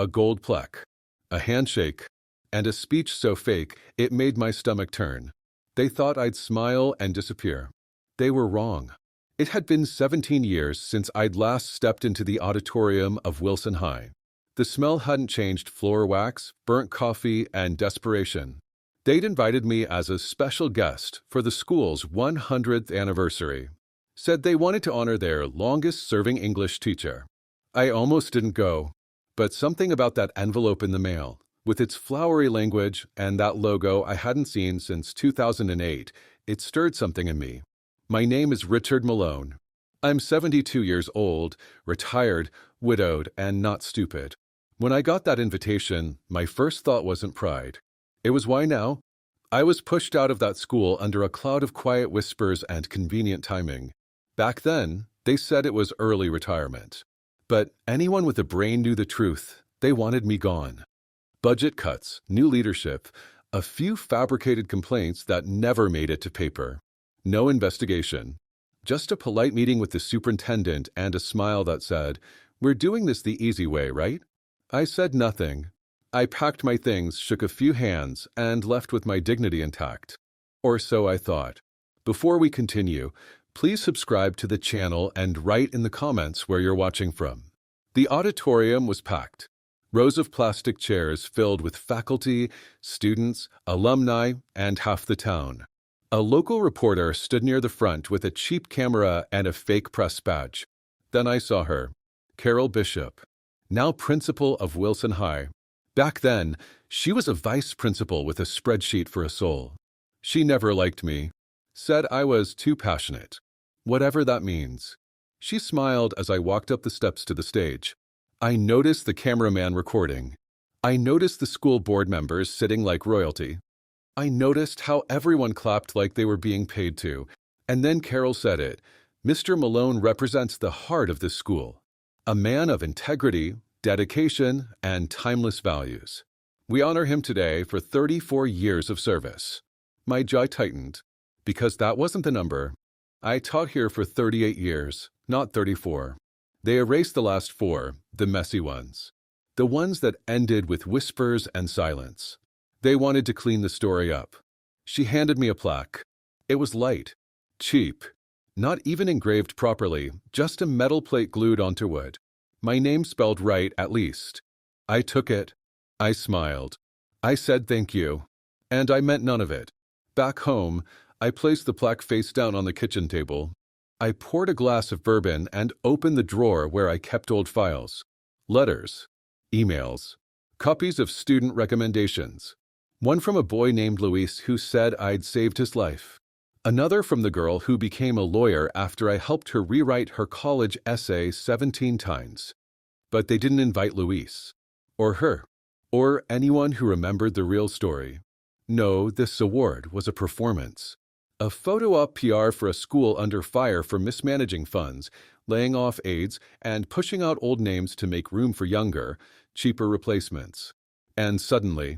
a gold plaque, a handshake, and a speech so fake it made my stomach turn. They thought I'd smile and disappear. They were wrong. It had been 17 years since I'd last stepped into the auditorium of Wilson High. The smell hadn't changed: floor wax, burnt coffee, and desperation. They'd invited me as a special guest for the school's 100th anniversary. Said they wanted to honor their longest-serving English teacher. I almost didn't go, but something about that envelope in the mail, with its flowery language and that logo I hadn't seen since 2008, it stirred something in me. My name is Richard Malone. I'm 72 years old, retired, widowed, and not stupid. When I got that invitation, my first thought wasn't pride. It was why now? I was pushed out of that school under a cloud of quiet whispers and convenient timing. Back then, they said it was early retirement. But anyone with a brain knew the truth. They wanted me gone. Budget cuts, new leadership, a few fabricated complaints that never made it to paper. No investigation. Just a polite meeting with the superintendent and a smile that said, "We're doing this the easy way, right?" I said nothing. I packed my things, shook a few hands, and left with my dignity intact. Or so I thought. Before we continue, please subscribe to the channel and write in the comments where you're watching from. The auditorium was packed. Rows of plastic chairs filled with faculty, students, alumni, and half the town. A local reporter stood near the front with a cheap camera and a fake press badge. Then I saw her, Carol Bishop, now principal of Wilson High. Back then, she was a vice principal with a spreadsheet for a soul. She never liked me, said I was too passionate, whatever that means. She smiled as I walked up the steps to the stage. I noticed the cameraman recording. I noticed the school board members sitting like royalty. I noticed how everyone clapped like they were being paid to. And then Carol said it. Mr. Malone represents the heart of this school. A man of integrity, dedication, and timeless values. We honor him today for 34 years of service. My jaw tightened, because that wasn't the number. I taught here for 38 years, not 34. They erased the last 4, the messy ones. The ones that ended with whispers and silence. They wanted to clean the story up. She handed me a plaque. It was light, cheap, not even engraved properly, just a metal plate glued onto wood. My name spelled right, at least. I took it. I smiled. I said thank you. And I meant none of it. Back home, I placed the plaque face down on the kitchen table. I poured a glass of bourbon and opened the drawer where I kept old files. Letters, emails, copies of student recommendations. One from a boy named Luis who said I'd saved his life. Another from the girl who became a lawyer after I helped her rewrite her college essay 17 times. But they didn't invite Luis, or her, or anyone who remembered the real story. No, this award was a performance. A photo-op PR for a school under fire for mismanaging funds, laying off aides, and pushing out old names to make room for younger, cheaper replacements. And suddenly,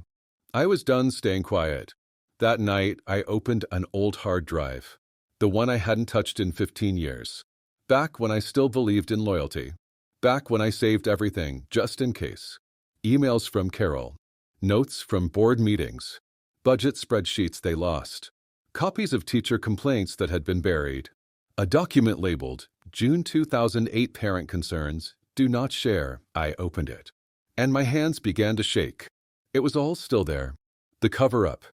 I was done staying quiet. That night, I opened an old hard drive, the one I hadn't touched in 15 years. Back when I still believed in loyalty. Back when I saved everything, just in case. Emails from Carol. Notes from board meetings. Budget spreadsheets they lost. Copies of teacher complaints that had been buried. A document labeled, June 2008 Parent Concerns, Do Not Share. I opened it. And my hands began to shake. It was all still there. The cover-up.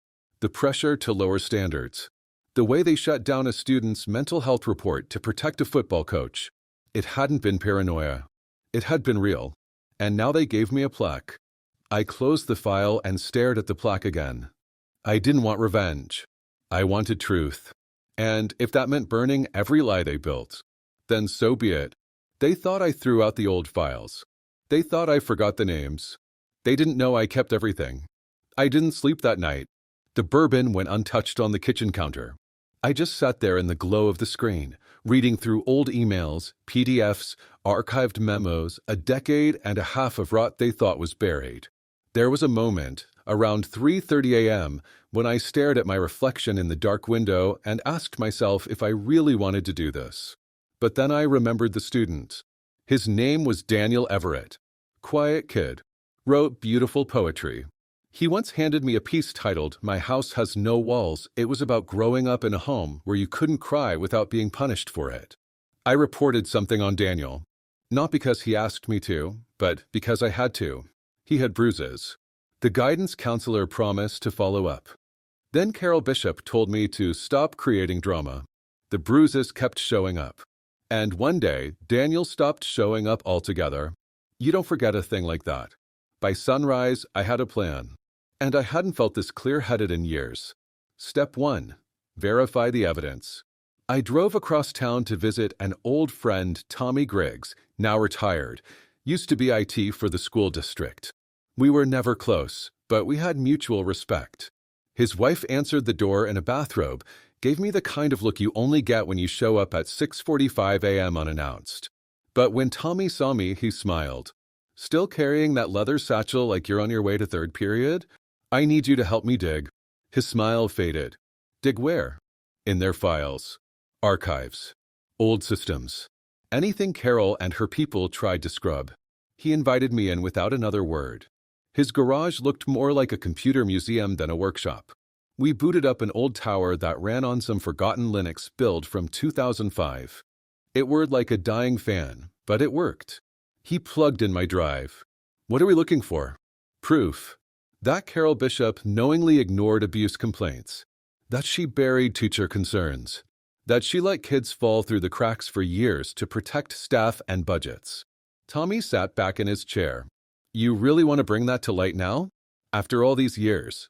The pressure to lower standards. The way they shut down a student's mental health report to protect a football coach. It hadn't been paranoia. It had been real. And now they gave me a plaque. I closed the file and stared at the plaque again. I didn't want revenge. I wanted truth. And if that meant burning every lie they built, then so be it. They thought I threw out the old files. They thought I forgot the names. They didn't know I kept everything. I didn't sleep that night. The bourbon went untouched on the kitchen counter. I just sat there in the glow of the screen, reading through old emails, PDFs, archived memos, a decade and a half of rot they thought was buried. There was a moment, around 3:30 a.m., when I stared at my reflection in the dark window and asked myself if I really wanted to do this. But then I remembered the student. His name was Daniel Everett. Quiet kid. wrote beautiful poetry. He once handed me a piece titled, "My House Has No Walls." It was about growing up in a home where you couldn't cry without being punished for it. I reported something on Daniel. Not because he asked me to, but because I had to. He had bruises. The guidance counselor promised to follow up. Then Carol Bishop told me to stop creating drama. The bruises kept showing up. And one day, Daniel stopped showing up altogether. You don't forget a thing like that. By sunrise, I had a plan. And I hadn't felt this clear-headed in years. Step 1. Verify the evidence. I drove across town to visit an old friend, Tommy Griggs, now retired, used to be IT for the school district. We were never close, but we had mutual respect. His wife answered the door in a bathrobe, gave me the kind of look you only get when you show up at 6:45 a.m. unannounced. But when Tommy saw me, he smiled. "Still carrying that leather satchel like you're on your way to third period? I need you to help me dig." His smile faded. Dig where? In their files. Archives. Old systems. Anything Carol and her people tried to scrub. He invited me in without another word. His garage looked more like a computer museum than a workshop. We booted up an old tower that ran on some forgotten Linux build from 2005. It whirred like a dying fan, but it worked. He plugged in my drive. What are we looking for? Proof. That Carol Bishop knowingly ignored abuse complaints. That she buried teacher concerns. That she let kids fall through the cracks for years to protect staff and budgets. Tommy sat back in his chair. You really want to bring that to light now? After all these years?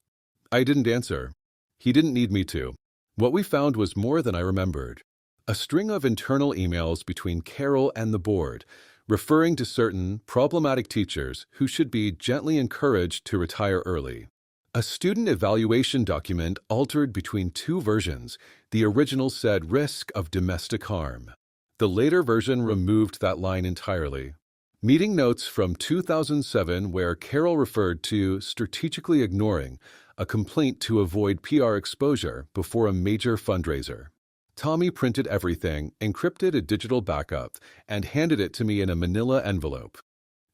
I didn't answer. He didn't need me to. What we found was more than I remembered. A string of internal emails between Carol and the board, referring to certain problematic teachers who should be gently encouraged to retire early. A student evaluation document altered between two versions. The original said risk of domestic harm. The later version removed that line entirely. Meeting notes from 2007 where Carol referred to strategically ignoring a complaint to avoid PR exposure before a major fundraiser. Tommy printed everything, encrypted a digital backup, and handed it to me in a manila envelope.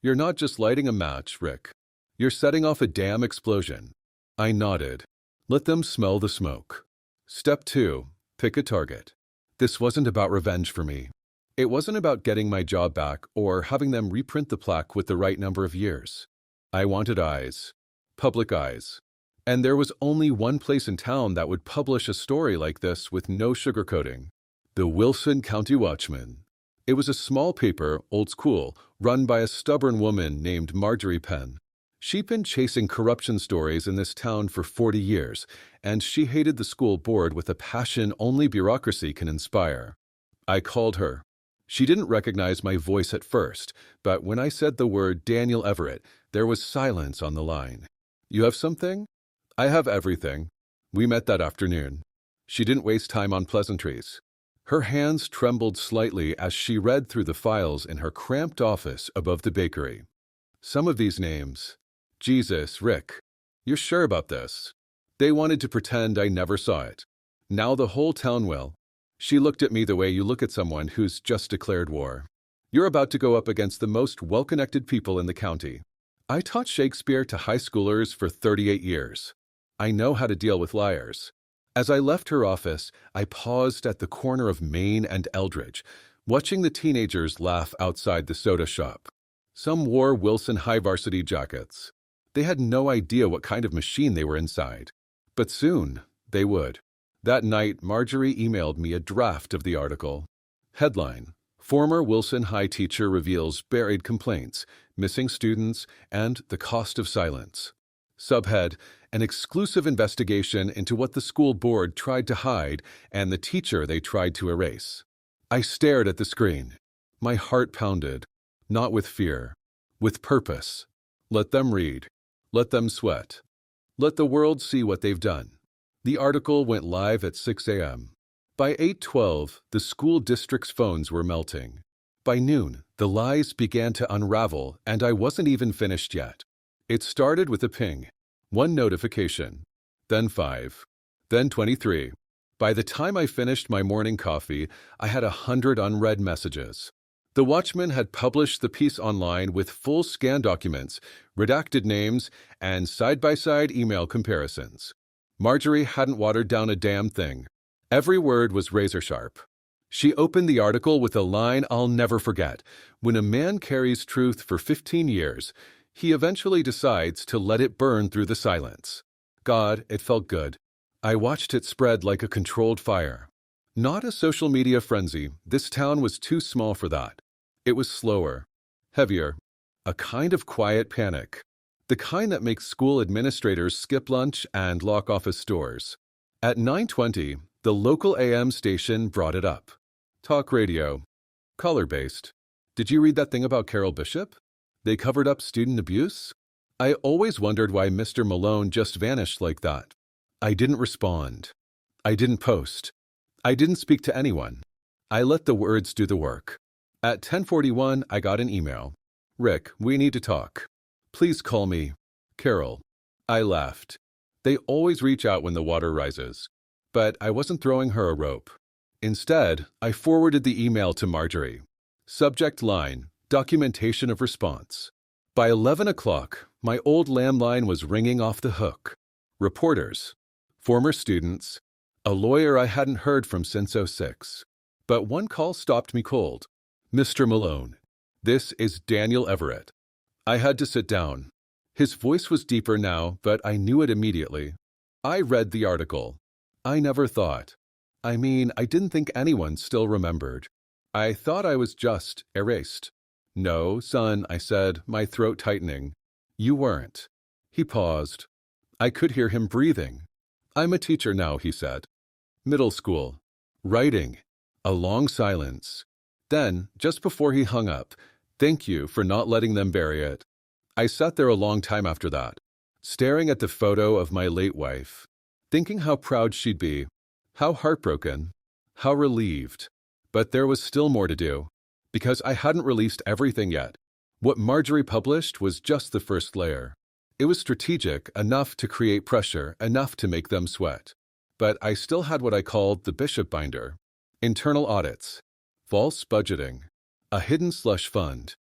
You're not just lighting a match, Rick. You're setting off a damn explosion. I nodded. Let them smell the smoke. Step 2. Pick a target. This wasn't about revenge for me. It wasn't about getting my job back or having them reprint the plaque with the right number of years. I wanted eyes. Public eyes. And there was only one place in town that would publish a story like this with no sugarcoating. The Wilson County Watchman. It was a small paper, old school, run by a stubborn woman named Marjorie Penn. She'd been chasing corruption stories in this town for 40 years, and she hated the school board with a passion only bureaucracy can inspire. I called her. She didn't recognize my voice at first, but when I said the word Daniel Everett, there was silence on the line. You have something? I have everything. We met that afternoon. She didn't waste time on pleasantries. Her hands trembled slightly as she read through the files in her cramped office above the bakery. Some of these names. Jesus, Rick. You're sure about this? They wanted to pretend I never saw it. Now the whole town will. She looked at me the way you look at someone who's just declared war. You're about to go up against the most well-connected people in the county. I taught Shakespeare to high schoolers for 38 years. I know how to deal with liars. As I left her office, I paused at the corner of Main and Eldridge, watching the teenagers laugh outside the soda shop. Some wore Wilson high varsity jackets. They had no idea what kind of machine they were inside. But soon, they would. That night, Marjorie emailed me a draft of the article. Headline: Former Wilson High teacher reveals buried complaints, missing students, and the cost of silence. Subhead: An exclusive investigation into what the school board tried to hide and the teacher they tried to erase. I stared at the screen. My heart pounded. Not with fear. With purpose. Let them read. Let them sweat. Let the world see what they've done. The article went live at 6 a.m. By 8:12, the school district's phones were melting. By noon, the lies began to unravel, and I wasn't even finished yet. It started with a ping, one notification, then 5, then 23. By the time I finished my morning coffee, I had 100 unread messages. The Watchman had published the piece online with full scan documents, redacted names, and side-by-side email comparisons. Marjorie hadn't watered down a damn thing. Every word was razor-sharp. She opened the article with a line I'll never forget. When a man carries truth for 15 years, he eventually decides to let it burn through the silence. God, it felt good. I watched it spread like a controlled fire. Not a social media frenzy. This town was too small for that. It was slower, heavier, a kind of quiet panic. The kind that makes school administrators skip lunch and lock office doors. At 9:20, the local AM station brought it up. Talk radio. Color-based. Did you read that thing about Carol Bishop? They covered up student abuse? I always wondered why Mr. Malone just vanished like that. I didn't respond. I didn't post. I didn't speak to anyone. I let the words do the work. At 10:41, I got an email. Rick, we need to talk. Please call me Carol. I laughed. They always reach out when the water rises. But I wasn't throwing her a rope. Instead, I forwarded the email to Marjorie. Subject line, documentation of response. By 11 o'clock, my old landline was ringing off the hook. Reporters, former students, a lawyer I hadn't heard from since '06. But one call stopped me cold. Mr. Malone, this is Daniel Everett. I had to sit down. His voice was deeper now, but I knew it immediately. I read the article. I never thought. I didn't think anyone still remembered. I thought I was just erased. No, son, I said, my throat tightening. You weren't. He paused. I could hear him breathing. I'm a teacher now, he said. Middle school. Writing. A long silence. Then, just before he hung up, thank you for not letting them bury it. I sat there a long time after that, staring at the photo of my late wife, thinking how proud she'd be, how heartbroken, how relieved. But there was still more to do, because I hadn't released everything yet. What Marjorie published was just the first layer. It was strategic enough to create pressure, enough to make them sweat. But I still had what I called the Bishop binder. Internal audits, false budgeting, a hidden slush fund.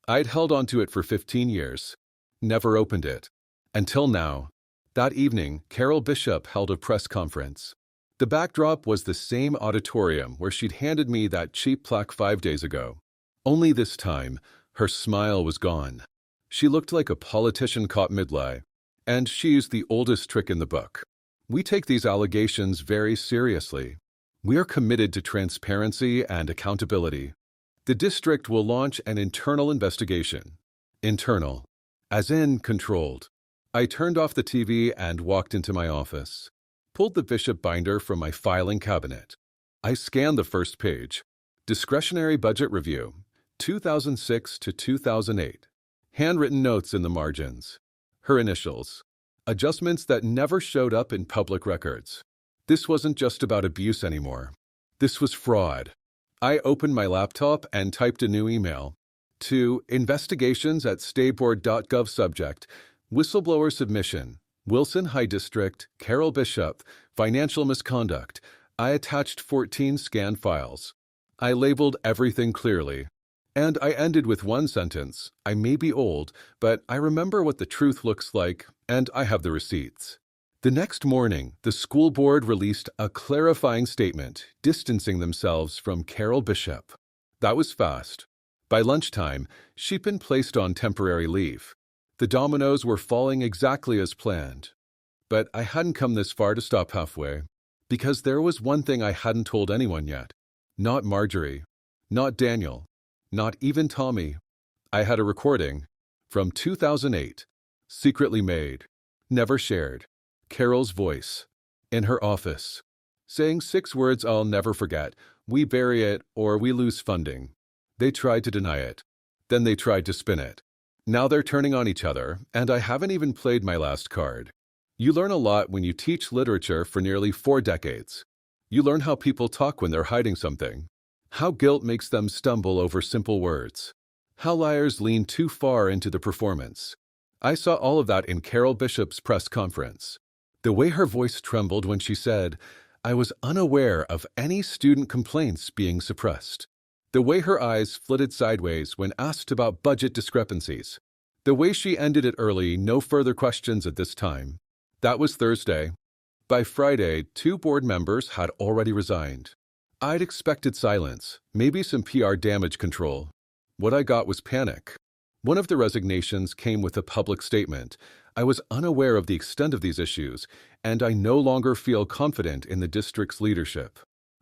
I'd held onto it for 15 years, never opened it. Until now. That evening, Carol Bishop held a press conference. The backdrop was the same auditorium where she'd handed me that cheap plaque 5 days ago. Only this time, her smile was gone. She looked like a politician caught mid-lie, and she used the oldest trick in the book. We take these allegations very seriously. We are committed to transparency and accountability. The district will launch an internal investigation. Internal, as in controlled. I turned off the TV and walked into my office. Pulled the Bishop binder from my filing cabinet. I scanned the first page. Discretionary Budget Review, 2006 to 2008. Handwritten notes in the margins. Her initials. Adjustments that never showed up in public records. This wasn't just about abuse anymore. This was fraud. I opened my laptop and typed a new email. To investigations@stateboard.gov subject, whistleblower submission, Wilson High District, Carol Bishop, financial misconduct. I attached 14 scanned files. I labeled everything clearly. And I ended with one sentence. I may be old, but I remember what the truth looks like, and I have the receipts. The next morning, the school board released a clarifying statement, distancing themselves from Carol Bishop. That was fast. By lunchtime, she'd been placed on temporary leave. The dominoes were falling exactly as planned. But I hadn't come this far to stop halfway, because there was one thing I hadn't told anyone yet. Not Marjorie, not Daniel, not even Tommy. I had a recording from 2008, secretly made, never shared. Carol's voice, in her office, saying 6 words I'll never forget: we bury it or we lose funding. They tried to deny it. Then they tried to spin it. Now they're turning on each other, and I haven't even played my last card. You learn a lot when you teach literature for nearly 4 decades. You learn how people talk when they're hiding something, how guilt makes them stumble over simple words, how liars lean too far into the performance. I saw all of that in Carol Bishop's press conference. The way her voice trembled when she said, I was unaware of any student complaints being suppressed. The way her eyes flitted sideways when asked about budget discrepancies. The way she ended it early, no further questions at this time. That was Thursday. By Friday, 2 board members had already resigned. I'd expected silence, maybe some PR damage control. What I got was panic. One of the resignations came with a public statement. I was unaware of the extent of these issues, and I no longer feel confident in the district's leadership.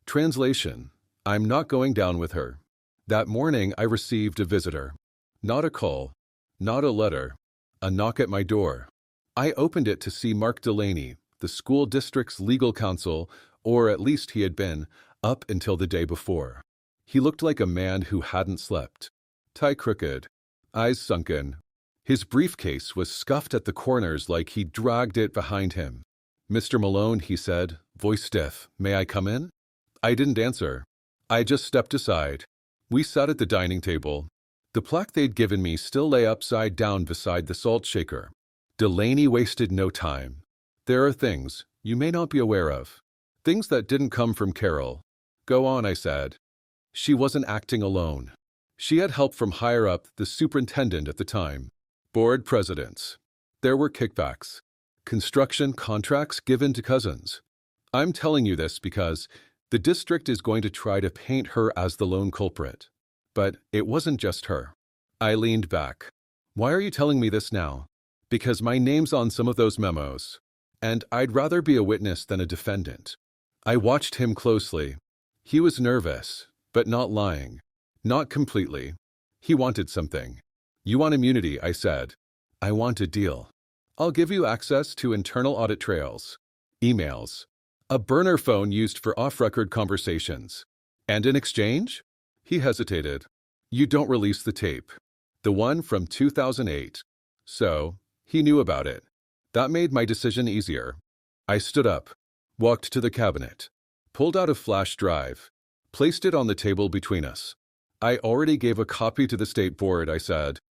Translation: I'm not going down with her. That morning, I received a visitor. Not a call, not a letter, a knock at my door. I opened it to see Mark Delaney, the school district's legal counsel, or at least he had been, up until the day before. He looked like a man who hadn't slept. Tie crooked, eyes sunken. His briefcase was scuffed at the corners like he'd dragged it behind him. "Mr. Malone," he said, voice stiff, "may I come in?" I didn't answer. I just stepped aside. We sat at the dining table. The plaque they'd given me still lay upside down beside the salt shaker. Delaney wasted no time. "There are things you may not be aware of. Things that didn't come from Carol." "Go on," I said. She wasn't acting alone. She had help from higher up, the superintendent at the time. Board presidents. There were kickbacks. Construction contracts given to cousins. I'm telling you this because the district is going to try to paint her as the lone culprit. But it wasn't just her. I leaned back. "Why are you telling me this now?" "Because my name's on some of those memos. And I'd rather be a witness than a defendant." I watched him closely. He was nervous, but not lying. Not completely. He wanted something. "You want immunity," I said. "I want a deal. I'll give you access to internal audit trails, emails, a burner phone used for off-record conversations. And in exchange?" He hesitated. "You don't release the tape. The one from 2008. So, he knew about it. That made my decision easier. I stood up, walked to the cabinet, pulled out a flash drive, placed it on the table between us. "I already gave a copy to the state board," I said.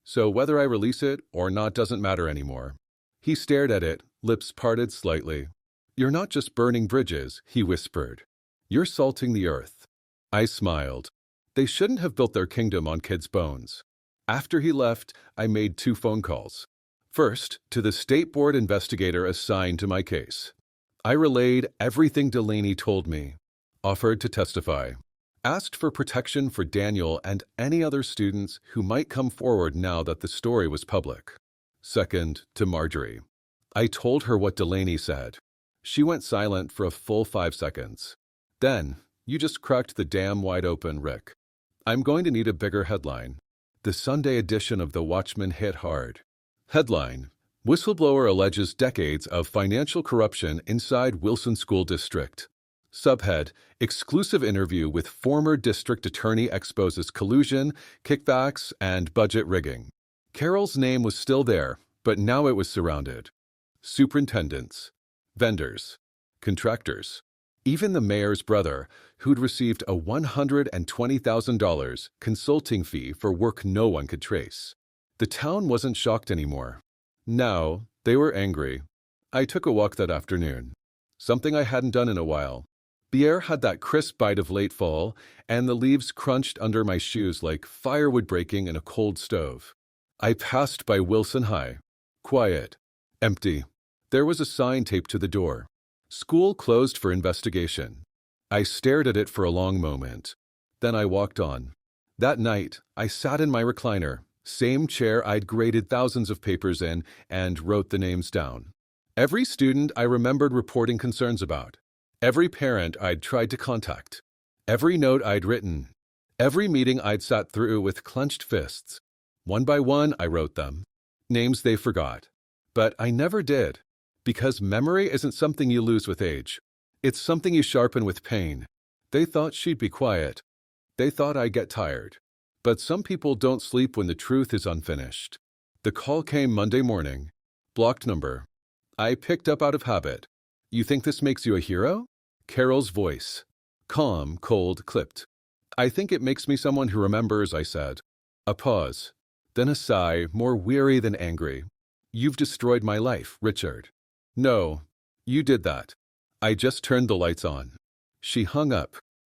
"So whether I release it or not doesn't matter anymore." He stared at it, lips parted slightly. "You're not just burning bridges," he whispered. "You're salting the earth." I smiled. They shouldn't have built their kingdom on kids' bones. After he left, I made 2 phone calls. First, to the state board investigator assigned to my case. I relayed everything Delaney told me, offered to testify, asked for protection for Daniel and any other students who might come forward now that the story was public. Second, to Marjorie. I told her what Delaney said. She went silent for a full 5 seconds. Then, "You just cracked the dam wide open, Rick. I'm going to need a bigger headline." The Sunday edition of The Watchman hit hard. Headline: Whistleblower alleges decades of financial corruption inside Wilson School District. Subhead: Exclusive interview with former district attorney exposes collusion, kickbacks, and budget rigging. Carol's name was still there, but now it was surrounded. Superintendents, vendors, contractors, even the mayor's brother, who'd received a $120,000 consulting fee for work no one could trace. The town wasn't shocked anymore. Now, they were angry. I took a walk that afternoon, something I hadn't done in a while. The air had that crisp bite of late fall, and the leaves crunched under my shoes like firewood breaking in a cold stove. I passed by Wilson High. Quiet. Empty. There was a sign taped to the door. School closed for investigation. I stared at it for a long moment. Then I walked on. That night, I sat in my recliner, same chair I'd graded thousands of papers in, and wrote the names down. Every student I remembered reporting concerns about. Every parent I'd tried to contact. Every note I'd written. Every meeting I'd sat through with clenched fists. One by one, I wrote them. Names they forgot. But I never did. Because memory isn't something you lose with age. It's something you sharpen with pain. They thought she'd be quiet. They thought I'd get tired. But some people don't sleep when the truth is unfinished. The call came Monday morning. Blocked number. I picked up out of habit. "You think this makes you a hero?" Carol's voice. Calm, cold, clipped. "I think it makes me someone who remembers," I said. A pause. Then a sigh, more weary than angry. "You've destroyed my life, Richard." "No, you did that. I just turned the lights on." She hung up.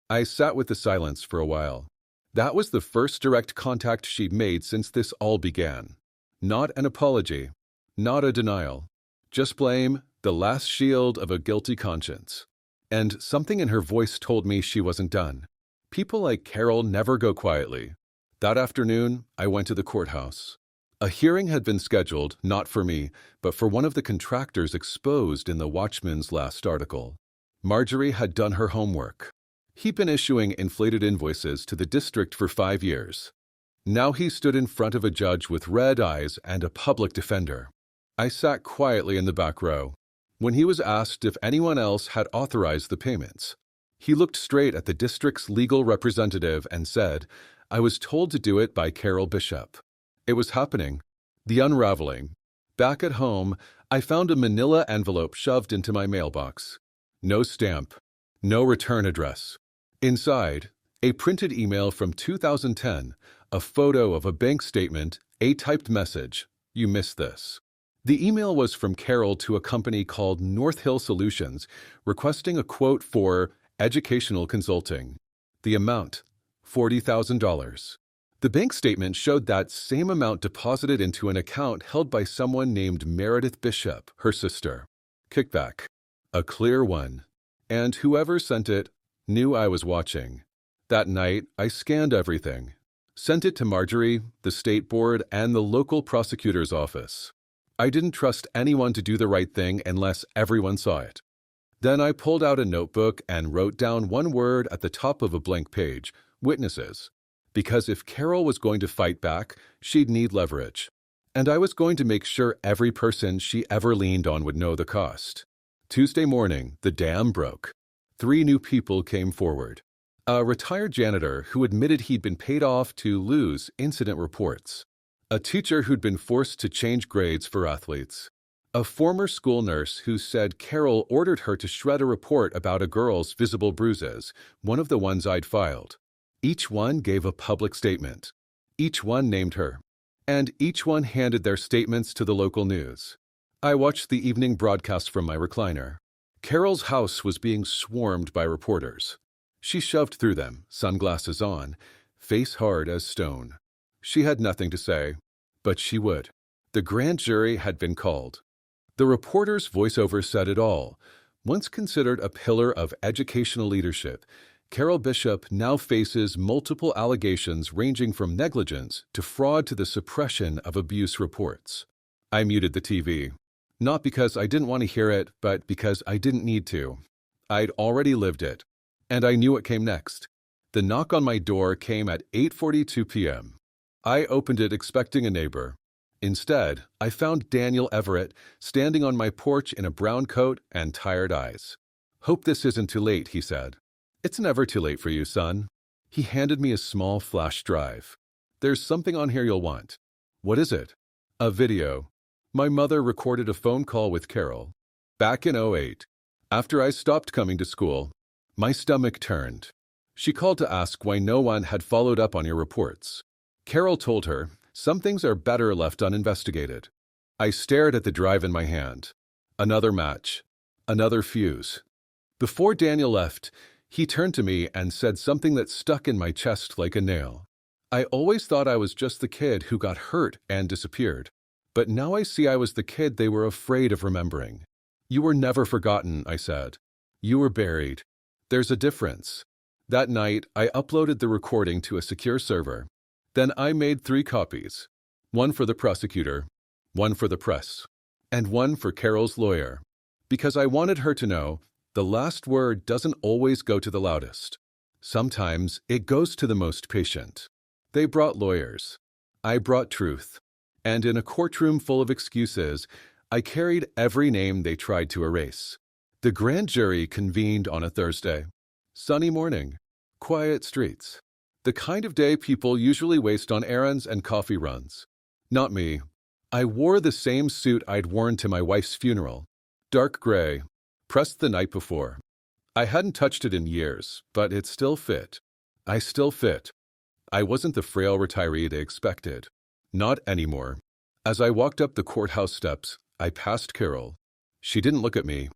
I sat with the silence for a while. That was the first direct contact she'd made since this all began. Not an apology, not a denial, just blame, the last shield of a guilty conscience. And something in her voice told me she wasn't done. People like Carol never go quietly. That afternoon, I went to the courthouse. A hearing had been scheduled, not for me, but for one of the contractors exposed in the Watchman's last article. Marjorie had done her homework. He'd been issuing inflated invoices to the district for 5 years. Now he stood in front of a judge with red eyes and a public defender. I sat quietly in the back row. When he was asked if anyone else had authorized the payments, he looked straight at the district's legal representative and said, "I was told to do it by Carol Bishop." It was happening. The unraveling. Back at home, I found a manila envelope shoved into my mailbox. No stamp. No return address. Inside, a printed email from 2010, a photo of a bank statement, a typed message. "You missed this." The email was from Carol to a company called North Hill Solutions, requesting a quote for educational consulting. The amount, $40,000. The bank statement showed that same amount deposited into an account held by someone named Meredith Bishop, her sister. Kickback. A clear one. And whoever sent it knew I was watching. That night, I scanned everything. Sent it to Marjorie, the state board, and the local prosecutor's office. I didn't trust anyone to do the right thing unless everyone saw it. Then I pulled out a notebook and wrote down one word at the top of a blank page, witnesses. Because if Carol was going to fight back, she'd need leverage. And I was going to make sure every person she ever leaned on would know the cost. Tuesday morning, the dam broke. 3 new people came forward. A retired janitor who admitted he'd been paid off to lose incident reports. A teacher who'd been forced to change grades for athletes. A former school nurse who said Carol ordered her to shred a report about a girl's visible bruises, one of the ones I'd filed. Each one gave a public statement. Each one named her. And each one handed their statements to the local news. I watched the evening broadcast from my recliner. Carol's house was being swarmed by reporters. She shoved through them, sunglasses on, face hard as stone. She had nothing to say, but she would. The grand jury had been called. The reporter's voiceover said it all. Once considered a pillar of educational leadership, Carol Bishop now faces multiple allegations ranging from negligence to fraud to the suppression of abuse reports. I muted the TV. Not because I didn't want to hear it, but because I didn't need to. I'd already lived it. And I knew what came next. The knock on my door came at 8:42 p.m. I opened it expecting a neighbor. Instead, I found Daniel Everett standing on my porch in a brown coat and tired eyes. "Hope this isn't too late," he said. "It's never too late for you, son." He handed me a small flash drive. "There's something on here you'll want." "What is it?" "A video. My mother recorded a phone call with Carol. Back in '08, after I stopped coming to school, my stomach turned. She called to ask why no one had followed up on your reports. Carol told her, some things are better left uninvestigated." I stared at the drive in my hand. Another match. Another fuse. Before Daniel left, he turned to me and said something that stuck in my chest like a nail. I always thought I was just the kid who got hurt and disappeared. But now I see I was the kid they were afraid of remembering. "You were never forgotten," I said. "You were buried. There's a difference." That night, I uploaded the recording to a secure server. Then I made 3 copies. One for the prosecutor, one for the press, and one for Carol's lawyer. Because I wanted her to know, the last word doesn't always go to the loudest. Sometimes it goes to the most patient. They brought lawyers. I brought truth. And in a courtroom full of excuses, I carried every name they tried to erase. The grand jury convened on a Thursday. Sunny morning. Quiet streets. The kind of day people usually waste on errands and coffee runs. Not me. I wore the same suit I'd worn to my wife's funeral. Dark gray. Pressed the night before. I hadn't touched it in years, but it still fit. I still fit. I wasn't the frail retiree they expected. Not anymore. As I walked up the courthouse steps, I passed Carol. She didn't look at me.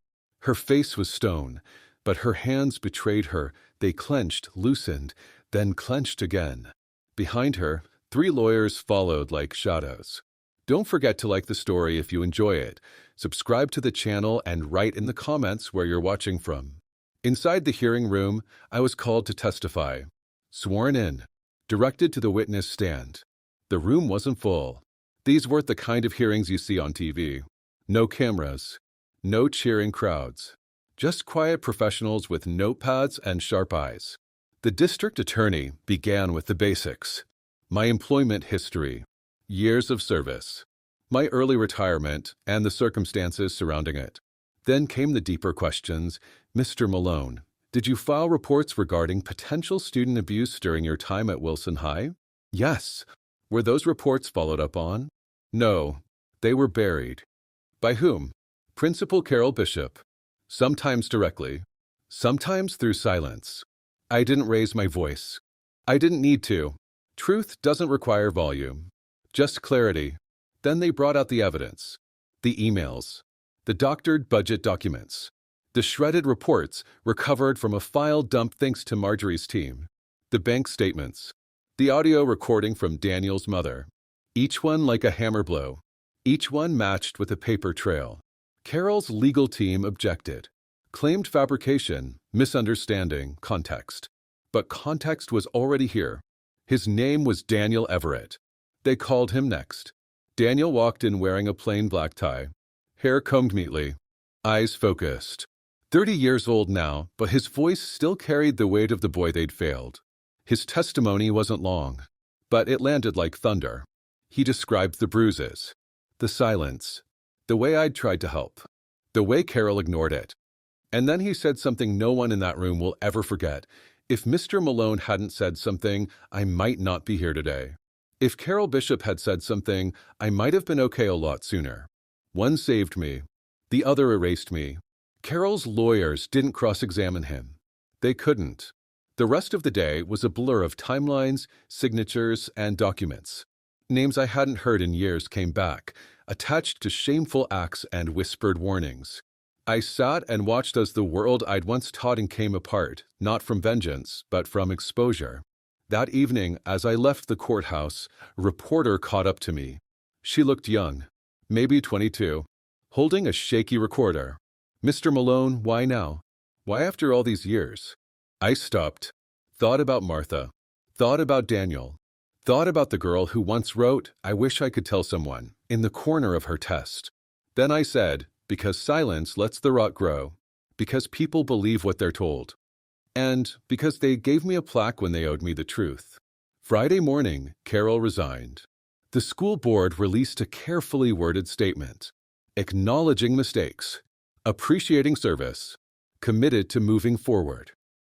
Her face was stone, but her hands betrayed her. They clenched, loosened. then clenched again. Behind her, 3 lawyers followed like shadows. Don't forget to like the story if you enjoy it, subscribe to the channel, and write in the comments where you're watching from. Inside the hearing room, I was called to testify. Sworn in. Directed to the witness stand. The room wasn't full. These weren't the kind of hearings you see on TV. No cameras. No cheering crowds. Just quiet professionals with notepads and sharp eyes. The district attorney began with the basics. My employment history. Years of service. My early retirement and the circumstances surrounding it. Then came the deeper questions. Mr. Malone, did you file reports regarding potential student abuse during your time at Wilson High? Yes. Were those reports followed up on? No. They were buried. By whom? Principal Carol Bishop. Sometimes directly. Sometimes through silence. I didn't raise my voice. I didn't need to. Truth doesn't require volume. Just clarity. Then they brought out the evidence. The emails. The doctored budget documents. The shredded reports recovered from a file dump thanks to Marjorie's team. The bank statements. The audio recording from Daniel's mother. Each one like a hammer blow. Each one matched with a paper trail. Carol's legal team objected. Claimed fabrication, misunderstanding, context. But context was already here. His name was Daniel Everett. They called him next. Daniel walked in wearing a plain black tie. Hair combed neatly. Eyes focused. 30 years old now, but his voice still carried the weight of the boy they'd failed. His testimony wasn't long, but it landed like thunder. He described the bruises, the silence, the way I'd tried to help, the way Carol ignored it. And then he said something no one in that room will ever forget. If Mr. Malone hadn't said something, I might not be here today. If Carol Bishop had said something, I might have been okay a lot sooner. One saved me. The other erased me. Carol's lawyers didn't cross-examine him. They couldn't. The rest of the day was a blur of timelines, signatures, and documents. Names I hadn't heard in years came back, attached to shameful acts and whispered warnings. I sat and watched as the world I'd once taught in came apart, not from vengeance, but from exposure. That evening, as I left the courthouse, a reporter caught up to me. She looked young, maybe 22, holding a shaky recorder. Mr. Malone, why now? Why after all these years? I stopped, thought about Martha, thought about Daniel, thought about the girl who once wrote, "I wish I could tell someone," in the corner of her test. Then I said, because silence lets the rot grow, because people believe what they're told, and because they gave me a plaque when they owed me the truth. Friday morning, Carol resigned. The school board released a carefully worded statement, acknowledging mistakes, appreciating service, committed to moving forward.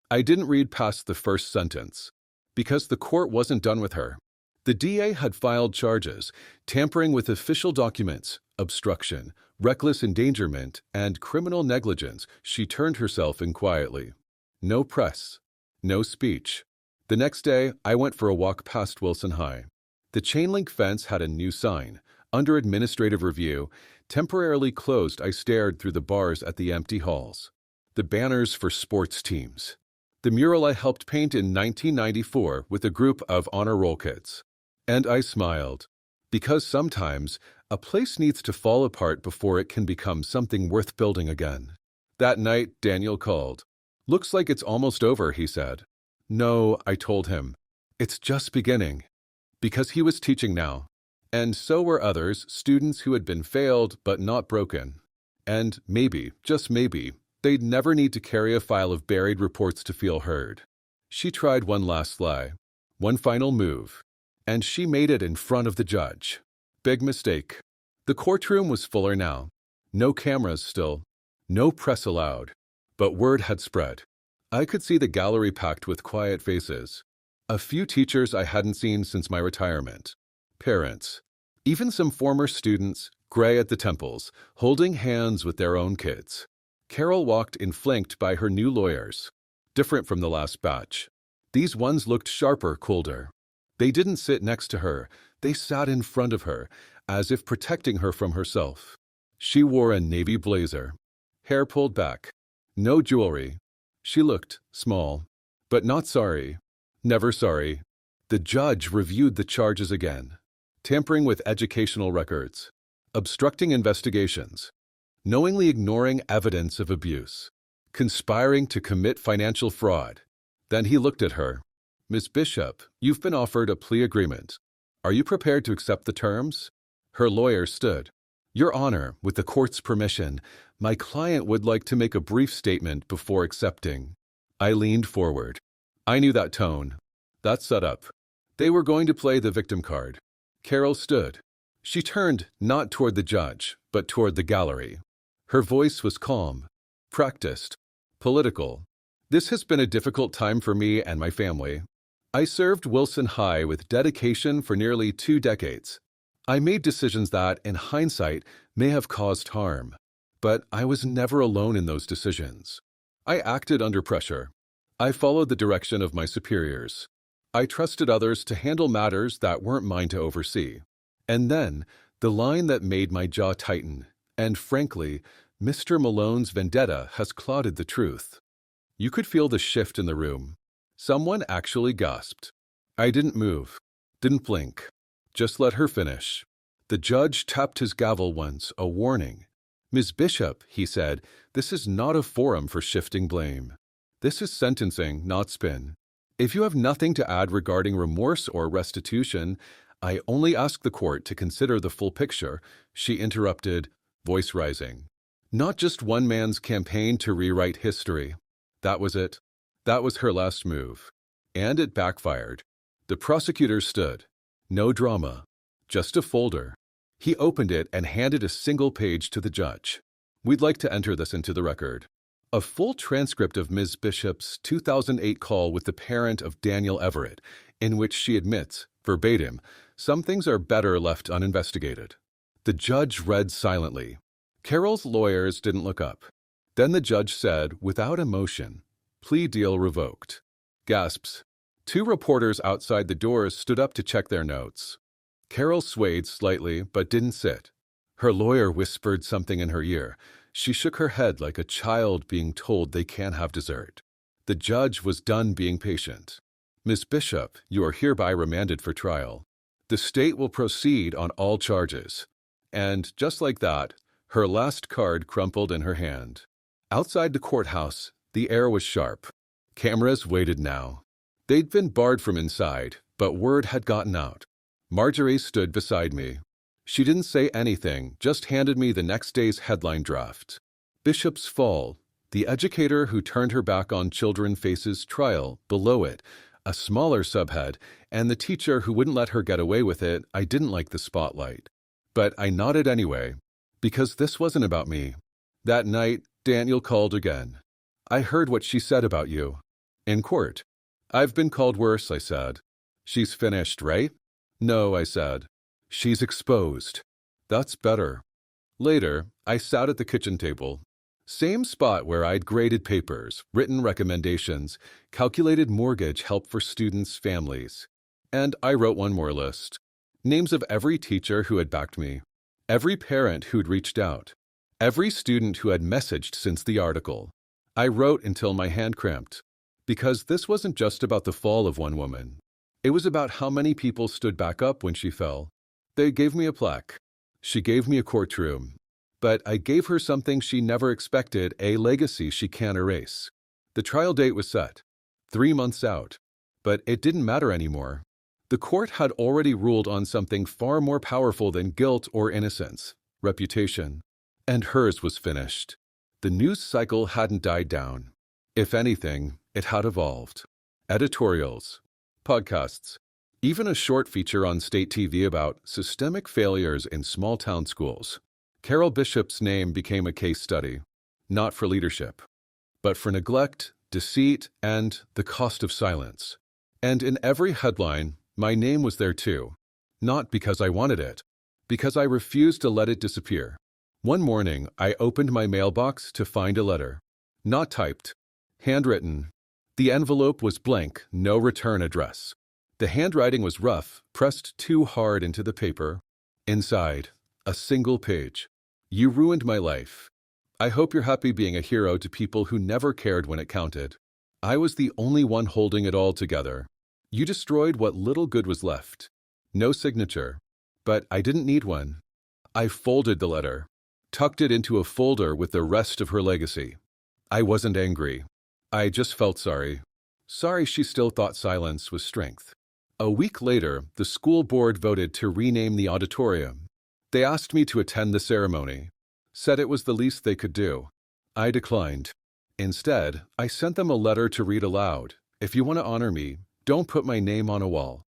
I didn't read past the first sentence, because the court wasn't done with her. The DA had filed charges, tampering with official documents, obstruction, reckless endangerment, and criminal negligence. She turned herself in quietly. No press, no speech. The next day, I went for a walk past Wilson High. The chain-link fence had a new sign. Under administrative review, temporarily closed. I stared through the bars at the empty halls. The banners for sports teams. The mural I helped paint in 1994 with a group of honor roll kids. And I smiled. Because sometimes, a place needs to fall apart before it can become something worth building again. That night, Daniel called. "Looks like it's almost over," he said. "No," I told him. "It's just beginning." Because he was teaching now. And so were others, students who had been failed but not broken. And maybe, just maybe, they'd never need to carry a file of buried reports to feel heard. She tried one last lie, one final move, and she made it in front of the judge. Big mistake. The courtroom was fuller now. No cameras still. No press allowed. But word had spread. I could see the gallery packed with quiet faces. A few teachers I hadn't seen since my retirement. Parents. Even some former students, gray at the temples, holding hands with their own kids. Carol walked in flanked by her new lawyers. Different from the last batch. These ones looked sharper, colder. They didn't sit next to her. They sat in front of her, as if protecting her from herself. She wore a navy blazer. Hair pulled back. No jewelry. She looked small, but not sorry. Never sorry. The judge reviewed the charges again. Tampering with educational records, obstructing investigations, knowingly ignoring evidence of abuse, conspiring to commit financial fraud. Then he looked at her. Miss Bishop, you've been offered a plea agreement. Are you prepared to accept the terms? Her lawyer stood. Your Honor, with the court's permission, my client would like to make a brief statement before accepting. I leaned forward. I knew that tone. That setup. They were going to play the victim card. Carol stood. She turned not toward the judge, but toward the gallery. Her voice was calm, practiced, political. This has been a difficult time for me and my family. I served Wilson High with dedication for nearly 2 decades. I made decisions that, in hindsight, may have caused harm. But I was never alone in those decisions. I acted under pressure. I followed the direction of my superiors. I trusted others to handle matters that weren't mine to oversee. And then, the line that made my jaw tighten, and frankly, Mr. Malone's vendetta has clouded the truth. You could feel the shift in the room. Someone actually gasped. I didn't move, didn't blink. Just let her finish. The judge tapped his gavel once, a warning. Ms. Bishop, he said, this is not a forum for shifting blame. This is sentencing, not spin. If you have nothing to add regarding remorse or restitution, I only ask the court to consider the full picture, she interrupted, voice rising. Not just one man's campaign to rewrite history. That was it. That was her last move. And it backfired. The prosecutor stood. No drama. Just a folder. He opened it and handed a single page to the judge. We'd like to enter this into the record. A full transcript of Ms. Bishop's 2008 call with the parent of Daniel Everett, in which she admits, verbatim, some things are better left uninvestigated. The judge read silently. Carol's lawyers didn't look up. Then the judge said, without emotion, plea deal revoked. Gasps. 2 reporters outside the doors stood up to check their notes. Carol swayed slightly, but didn't sit. Her lawyer whispered something in her ear. She shook her head like a child being told they can't have dessert. The judge was done being patient. Ms. Bishop, you are hereby remanded for trial. The state will proceed on all charges. And just like that, her last card crumpled in her hand. Outside the courthouse, the air was sharp. Cameras waited now. They'd been barred from inside, but word had gotten out. Marjorie stood beside me. She didn't say anything, just handed me the next day's headline draft. Bishop's Fall, the educator who turned her back on children faces trial, below it, a smaller subhead, and the teacher who wouldn't let her get away with it. I didn't like the spotlight. But I nodded anyway, because this wasn't about me. That night, Daniel called again. I heard what she said about you. In court. I've been called worse, I said. She's finished, right? No, I said. She's exposed. That's better. Later, I sat at the kitchen table. Same spot where I'd graded papers, written recommendations, calculated mortgage help for students' families. And I wrote one more list. Names of every teacher who had backed me. Every parent who'd reached out. Every student who had messaged since the article. I wrote until my hand cramped. Because this wasn't just about the fall of one woman. It was about how many people stood back up when she fell. They gave me a plaque. She gave me a courtroom. But I gave her something she never expected, a legacy she can't erase. The trial date was set. 3 months out. But it didn't matter anymore. The court had already ruled on something far more powerful than guilt or innocence, reputation. And hers was finished. The news cycle hadn't died down. If anything, it had evolved. Editorials, podcasts, even a short feature on state TV about systemic failures in small-town schools. Carol Bishop's name became a case study, not for leadership, but for neglect, deceit, and the cost of silence. And in every headline, my name was there too. Not because I wanted it, because I refused to let it disappear. One morning, I opened my mailbox to find a letter. Not typed. Handwritten. The envelope was blank, no return address. The handwriting was rough, pressed too hard into the paper. Inside, a single page. You ruined my life. I hope you're happy being a hero to people who never cared when it counted. I was the only one holding it all together. You destroyed what little good was left. No signature. But I didn't need one. I folded the letter, tucked it into a folder with the rest of her legacy. I wasn't angry. I just felt sorry. Sorry she still thought silence was strength. A week later, the school board voted to rename the auditorium. They asked me to attend the ceremony, said it was the least they could do. I declined. Instead, I sent them a letter to read aloud. If you want to honor me, don't put my name on a wall.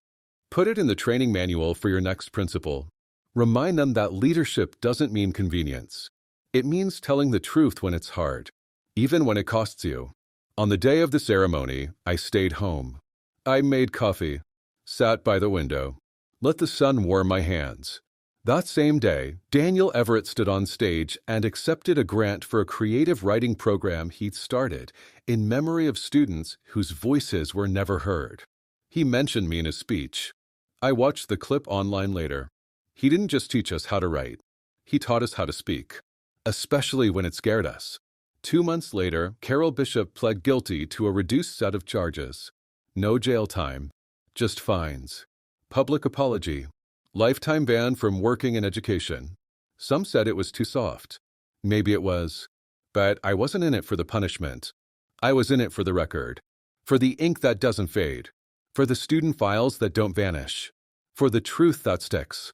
Put it in the training manual for your next principal. Remind them that leadership doesn't mean convenience. It means telling the truth when it's hard, even when it costs you. On the day of the ceremony, I stayed home. I made coffee, sat by the window, let the sun warm my hands. That same day, Daniel Everett stood on stage and accepted a grant for a creative writing program he'd started in memory of students whose voices were never heard. He mentioned me in his speech. I watched the clip online later. He didn't just teach us how to write. He taught us how to speak, especially when it scared us. 2 months later, Carol Bishop pled guilty to a reduced set of charges. No jail time, just fines. Public apology. Lifetime ban from working in education. Some said it was too soft. Maybe it was. But I wasn't in it for the punishment. I was in it for the record. For the ink that doesn't fade. For the student files that don't vanish. For the truth that sticks.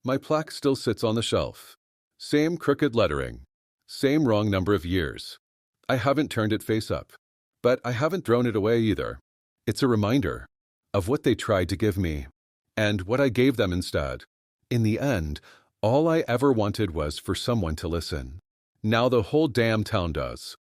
My plaque still sits on the shelf. Same crooked lettering. Same wrong number of years. I haven't turned it face up. But I haven't thrown it away either. It's a reminder of what they tried to give me. And what I gave them instead. In the end, all I ever wanted was for someone to listen. Now the whole damn town does.